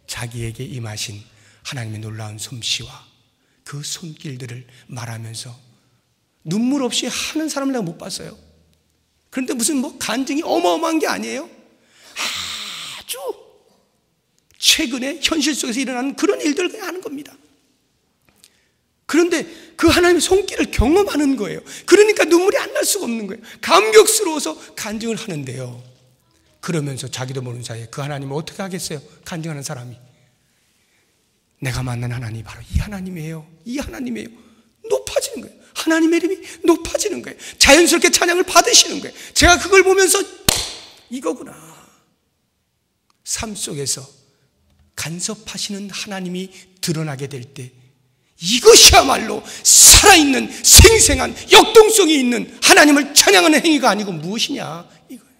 자기에게 임하신 하나님의 놀라운 솜씨와 그 손길들을 말하면서 눈물 없이 하는 사람을 내가 못 봤어요. 그런데 무슨 간증이 어마어마한 게 아니에요. 아주 최근에 현실 속에서 일어나는 그런 일들을 그냥 하는 겁니다. 그런데 그 하나님의 손길을 경험하는 거예요. 그러니까 눈물이 안 날 수가 없는 거예요. 감격스러워서 간증을 하는데요, 그러면서 자기도 모르는 사이에 그 하나님을 어떻게 하겠어요? 간증하는 사람이 내가 만난 하나님이 바로 이 하나님이에요, 이 하나님이에요, 높아지는 거예요. 하나님의 이름이 높아지는 거예요. 자연스럽게 찬양을 받으시는 거예요. 제가 그걸 보면서 이거구나, 삶 속에서 간섭하시는 하나님이 드러나게 될 때 이것이야말로 살아있는 생생한 역동성이 있는 하나님을 찬양하는 행위가 아니고 무엇이냐 이거예요.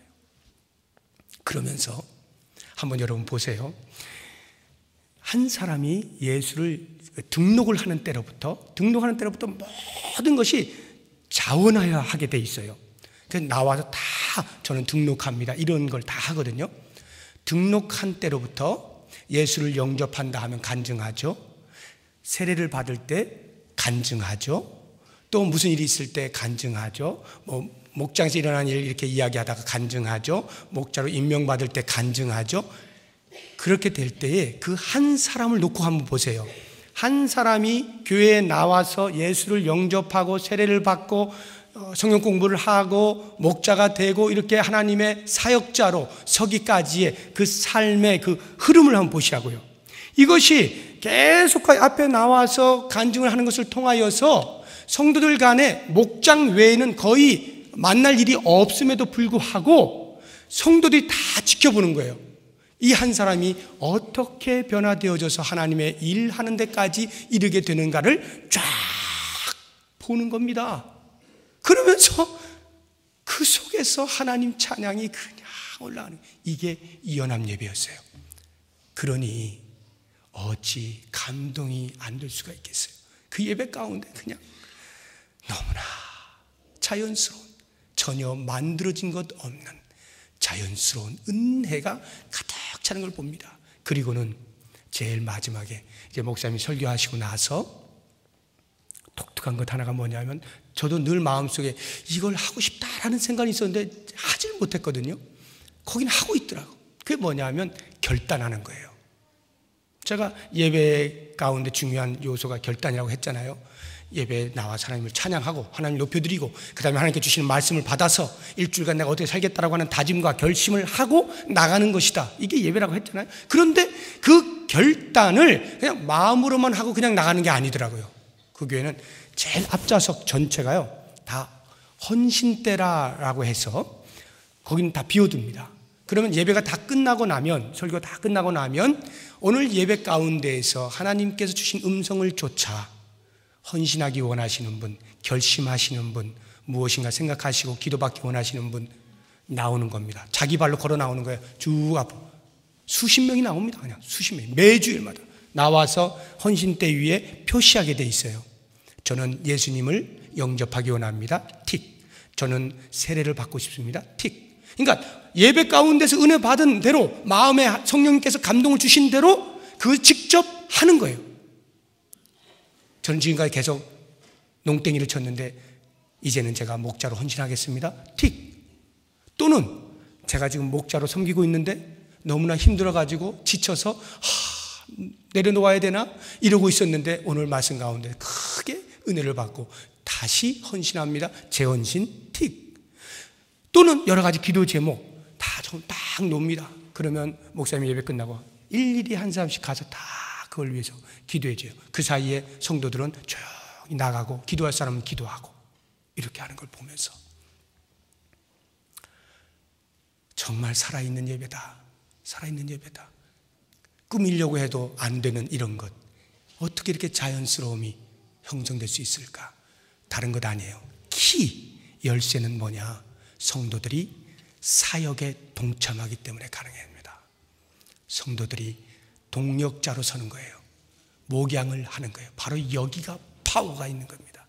그러면서 한번 여러분 보세요. 한 사람이 예수를 등록을 하는 때로부터 모든 것이 자원하여 하게 돼 있어요. 그래서 나와서 다 저는 등록합니다, 이런 걸 다 하거든요. 등록한 때로부터 예수를 영접한다 하면 간증하죠. 세례를 받을 때 간증하죠. 또 무슨 일이 있을 때 간증하죠. 목장에서 일어난 일 이렇게 이야기하다가 간증하죠. 목자로 임명받을 때 간증하죠. 그렇게 될 때에 그 한 사람을 놓고 한번 보세요. 한 사람이 교회에 나와서 예수를 영접하고 세례를 받고 성경 공부를 하고 목자가 되고 이렇게 하나님의 사역자로 서기까지의 그 삶의 그 흐름을 한번 보시라고요. 이것이 계속 앞에 나와서 간증을 하는 것을 통하여서 성도들 간에 목장 외에는 거의 만날 일이 없음에도 불구하고 성도들이 다 지켜보는 거예요. 이 한 사람이 어떻게 변화되어져서 하나님의 일하는 데까지 이르게 되는가를 쫙 보는 겁니다. 그러면서 그 속에서 하나님 찬양이 그냥 올라가는, 이게 연합 예배였어요. 그러니 어찌 감동이 안 될 수가 있겠어요. 그 예배 가운데 그냥 너무나 자연스러운, 전혀 만들어진 것 없는 자연스러운 은혜가 가득 차는 걸 봅니다. 그리고는 제일 마지막에 이제 목사님이 설교하시고 나서 독특한 것 하나가 뭐냐면, 저도 늘 마음속에 이걸 하고 싶다라는 생각이 있었는데 하질 못했거든요. 거긴 하고 있더라고. 그게 뭐냐면 결단하는 거예요. 제가 예배 가운데 중요한 요소가 결단이라고 했잖아요. 예배에 나와서 하나님을 찬양하고 하나님을 높여드리고 그 다음에 하나님께 주시는 말씀을 받아서 일주일간 내가 어떻게 살겠다라고 하는 다짐과 결심을 하고 나가는 것이다. 이게 예배라고 했잖아요. 그런데 그 결단을 그냥 마음으로만 하고 그냥 나가는 게 아니더라고요. 그 교회는 제일 앞좌석 전체가요 다 헌신대라라고 해서 거기는 다 비워둡니다. 그러면 예배가 다 끝나고 나면, 설교가 다 끝나고 나면 오늘 예배 가운데에서 하나님께서 주신 음성을 좇아 헌신하기 원하시는 분, 결심하시는 분, 무엇인가 생각하시고 기도받기 원하시는 분 나오는 겁니다. 자기 발로 걸어 나오는 거예요. 쭉 앞으로 수십 명이 나옵니다. 그냥 수십 명이 매주일마다 나와서 헌신대 위에 표시하게 돼 있어요. 저는 예수님을 영접하기 원합니다. 틱. 저는 세례를 받고 싶습니다. 틱. 그러니까 예배 가운데서 은혜 받은 대로, 마음에 성령님께서 감동을 주신 대로 그 직접 하는 거예요. 저는 지금까지 계속 농땡이를 쳤는데 이제는 제가 목자로 헌신하겠습니다. 틱. 또는 제가 지금 목자로 섬기고 있는데 너무나 힘들어가지고 지쳐서 내려놓아야 되나? 이러고 있었는데 오늘 말씀 가운데 크게 은혜를 받고 다시 헌신합니다. 재헌신 틱. 또는 여러 가지 기도 제목 다 딱 놓습니다. 그러면 목사님 예배 끝나고 일일이 한 사람씩 가서 다 그걸 위해서 기도해줘요. 그 사이에 성도들은 조용히 나가고 기도할 사람은 기도하고 이렇게 하는 걸 보면서 정말 살아있는 예배다. 살아있는 예배다. 꾸미려고 해도 안 되는 이런 것, 어떻게 이렇게 자연스러움이 형성될 수 있을까? 다른 것 아니에요. 키, 열쇠는 뭐냐? 성도들이 사역에 동참하기 때문에 가능합니다. 성도들이 동력자로 서는 거예요. 목양을 하는 거예요. 바로 여기가 파워가 있는 겁니다.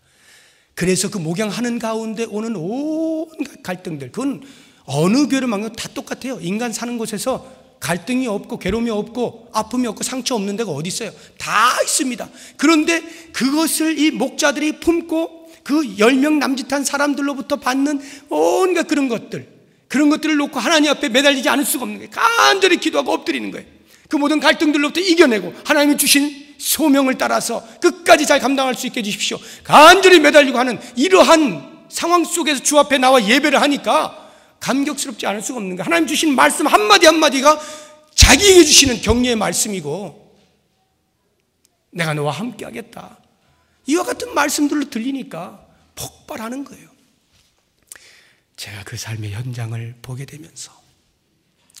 그래서 그 목양하는 가운데 오는 온갖 갈등들, 그건 어느 교회를 막는 다 똑같아요. 인간 사는 곳에서 갈등이 없고 괴로움이 없고 아픔이 없고 상처 없는 데가 어디 있어요? 다 있습니다. 그런데 그것을 이 목자들이 품고 그 10명 남짓한 사람들로부터 받는 온갖 그런 것들을 놓고 하나님 앞에 매달리지 않을 수가 없는 거예요. 간절히 기도하고 엎드리는 거예요. 그 모든 갈등들로부터 이겨내고 하나님이 주신 소명을 따라서 끝까지 잘 감당할 수 있게 해주십시오. 간절히 매달리고 하는 이러한 상황 속에서 주 앞에 나와 예배를 하니까 감격스럽지 않을 수가 없는 거예요. 하나님 주신 말씀 한마디 한마디가 자기에게 주시는 격려의 말씀이고, 내가 너와 함께 하겠다, 이와 같은 말씀들로 들리니까 폭발하는 거예요. 제가 그 삶의 현장을 보게 되면서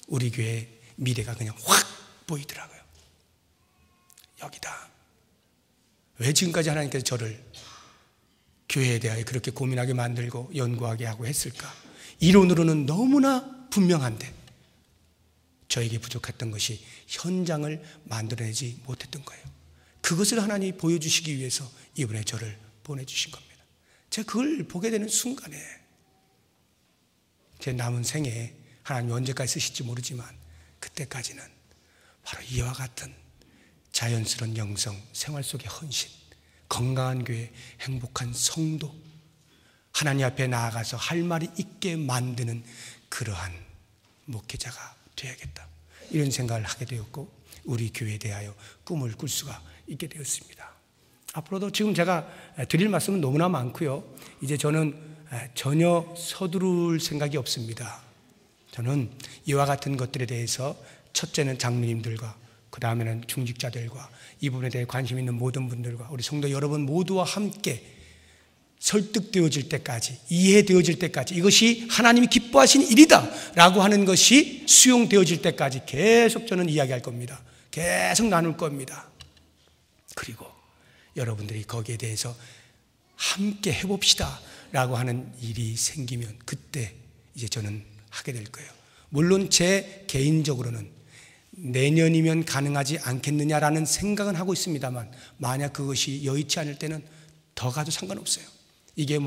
우리 교회의 미래가 그냥 확 보이더라고요. 여기다. 왜 지금까지 하나님께서 저를 교회에 대하여 그렇게 고민하게 만들고 연구하게 하고 했을까? 이론으로는 너무나 분명한데 저에게 부족했던 것이 현장을 만들어내지 못했던 거예요. 그것을 하나님이 보여주시기 위해서 이번에 저를 보내주신 겁니다. 제가 그걸 보게 되는 순간에 제 남은 생에 하나님이 언제까지 쓰실지 모르지만 그때까지는 바로 이와 같은 자연스러운 영성, 생활 속의 헌신, 건강한 교회, 행복한 성도, 하나님 앞에 나아가서 할 말이 있게 만드는 그러한 목회자가 되어야겠다. 이런 생각을 하게 되었고 우리 교회에 대하여 꿈을 꿀 수가 있게 되었습니다. 앞으로도 지금 제가 드릴 말씀은 너무나 많고요. 이제 저는 전혀 서두를 생각이 없습니다. 저는 이와 같은 것들에 대해서 첫째는 장로님들과 그 다음에는 중직자들과 이 부분에 대해 관심 있는 모든 분들과 우리 성도 여러분 모두와 함께 설득되어질 때까지, 이해되어질 때까지, 이것이 하나님이 기뻐하시는 일이다 라고 하는 것이 수용되어질 때까지 계속 저는 이야기할 겁니다. 계속 나눌 겁니다. 그리고 여러분들이 거기에 대해서 함께 해봅시다 라고 하는 일이 생기면 그때 이제 저는 하게 될 거예요. 물론 제 개인적으로는 내년이면 가능하지 않겠느냐라는 생각은 하고 있습니다만 만약 그것이 여의치 않을 때는 더 가도 상관없어요. 이게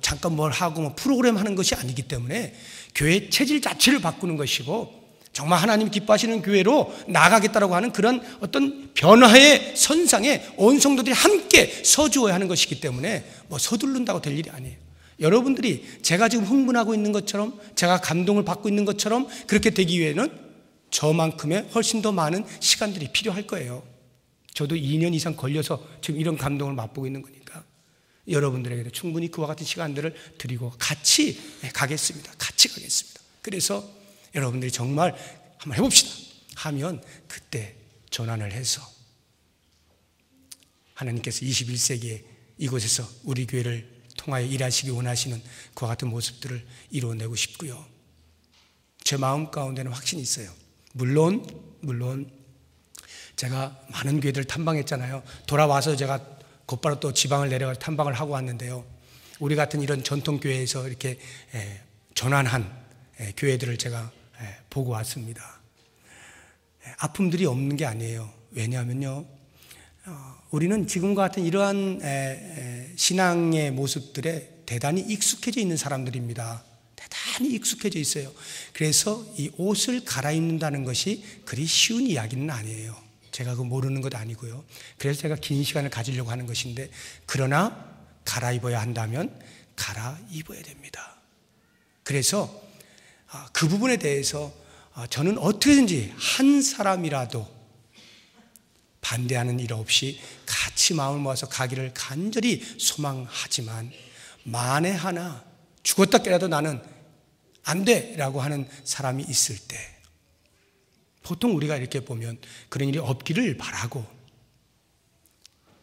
잠깐 뭘 하고 프로그램 하는 것이 아니기 때문에 교회 체질 자체를 바꾸는 것이고 정말 하나님 기뻐하시는 교회로 나아가겠다라고 하는 그런 어떤 변화의 선상에 온 성도들이 함께 서주어야 하는 것이기 때문에 서두른다고 될 일이 아니에요. 여러분들이 제가 지금 흥분하고 있는 것처럼 제가 감동을 받고 있는 것처럼 그렇게 되기 위해는 저만큼의 훨씬 더 많은 시간들이 필요할 거예요. 저도 2년 이상 걸려서 지금 이런 감동을 맛보고 있는 거니까 여러분들에게도 충분히 그와 같은 시간들을 드리고 같이 가겠습니다. 같이 가겠습니다. 그래서 여러분들이 정말 한번 해봅시다 하면 그때 전환을 해서 하나님께서 21세기에 이곳에서 우리 교회를 통하여 일하시기 원하시는 그와 같은 모습들을 이루어내고 싶고요. 제 마음 가운데는 확신이 있어요. 물론 제가 많은 교회들을 탐방했잖아요. 돌아와서 제가 곧바로 또 지방을 내려가 탐방을 하고 왔는데요. 우리 같은 이런 전통교회에서 이렇게 전환한 교회들을 제가 보고 왔습니다. 아픔들이 없는 게 아니에요. 왜냐하면요, 우리는 지금과 같은 이러한 신앙의 모습들에 대단히 익숙해져 있는 사람들입니다. 대단히 익숙해져 있어요. 그래서 이 옷을 갈아입는다는 것이 그리 쉬운 이야기는 아니에요. 제가 그거 모르는 것 아니고요. 그래서 제가 긴 시간을 가지려고 하는 것인데, 그러나 갈아입어야 한다면 갈아입어야 됩니다. 그래서 그 부분에 대해서 저는 어떻게든지 한 사람이라도 반대하는 일 없이 같이 마음을 모아서 가기를 간절히 소망하지만, 만에 하나 죽었다 깨라도 나는 안 돼라고 하는 사람이 있을 때, 보통 우리가 이렇게 보면 그런 일이 없기를 바라고,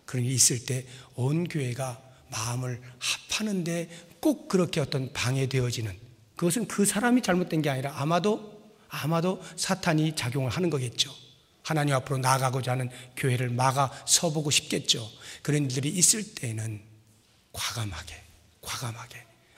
그런 일이 있을 때 온 교회가 마음을 합하는데 꼭 그렇게 어떤 방해되어지는, 그것은 그 사람이 잘못된 게 아니라 아마도 사탄이 작용을 하는 거겠죠. 하나님 앞으로 나아가고자 하는 교회를 막아 서보고 싶겠죠. 그런 일들이 있을 때는 과감하게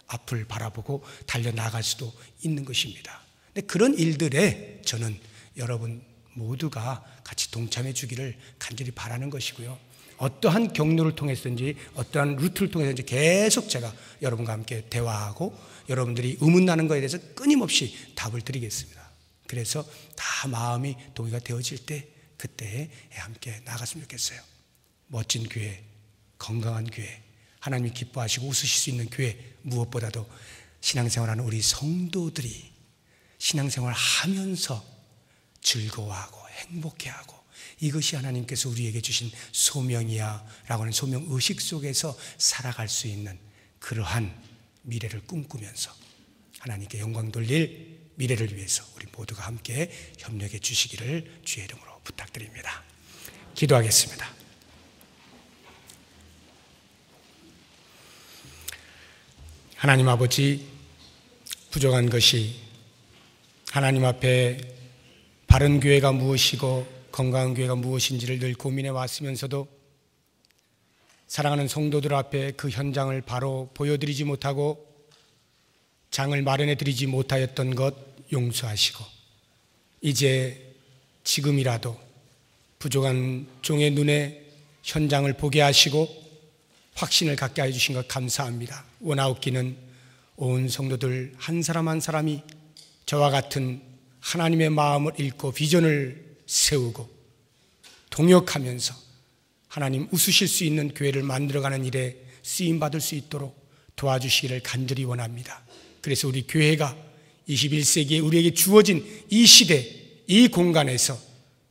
앞을 바라보고 달려나갈 수도 있는 것입니다. 근데 그런 일들에 저는 여러분 모두가 같이 동참해 주기를 간절히 바라는 것이고요. 어떠한 경로를 통해서든지 어떠한 루트를 통해서든지 계속 제가 여러분과 함께 대화하고 여러분들이 의문나는 것에 대해서 끊임없이 답을 드리겠습니다. 그래서 다 마음이 동의가 되어질 때 그때 함께 나갔으면 좋겠어요. 멋진 교회, 건강한 교회, 하나님이 기뻐하시고 웃으실 수 있는 교회, 무엇보다도 신앙생활하는 우리 성도들이 신앙생활하면서 즐거워하고 행복해하고, 이것이 하나님께서 우리에게 주신 소명이야 라고 하는 소명의식 속에서 살아갈 수 있는 그러한 미래를 꿈꾸면서 하나님께 영광 돌릴 미래를 위해서 우리 모두가 함께 협력해 주시기를 주의 이름으로 부탁드립니다. 기도하겠습니다. 하나님 아버지, 부족한 것이 하나님 앞에 바른 교회가 무엇이고 건강한 교회가 무엇인지를 늘 고민해 왔으면서도 사랑하는 성도들 앞에 그 현장을 바로 보여드리지 못하고 장을 마련해 드리지 못하였던 것 용서하시고, 이제 지금이라도 부족한 종의 눈에 현장을 보게 하시고 확신을 갖게 해주신 것 감사합니다. 원하옵기는 온 성도들 한 사람 한 사람이 저와 같은 하나님의 마음을 읽고 비전을 세우고 동역하면서 하나님 웃으실 수 있는 교회를 만들어가는 일에 쓰임받을 수 있도록 도와주시기를 간절히 원합니다. 그래서 우리 교회가 21세기에 우리에게 주어진 이 시대, 이 공간에서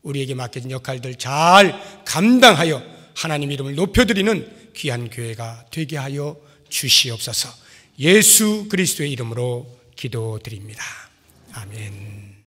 우리에게 맡겨진 역할들 잘 감당하여 하나님 이름을 높여드리는 귀한 교회가 되게 하여 주시옵소서. 예수 그리스도의 이름으로 기도드립니다. 아멘.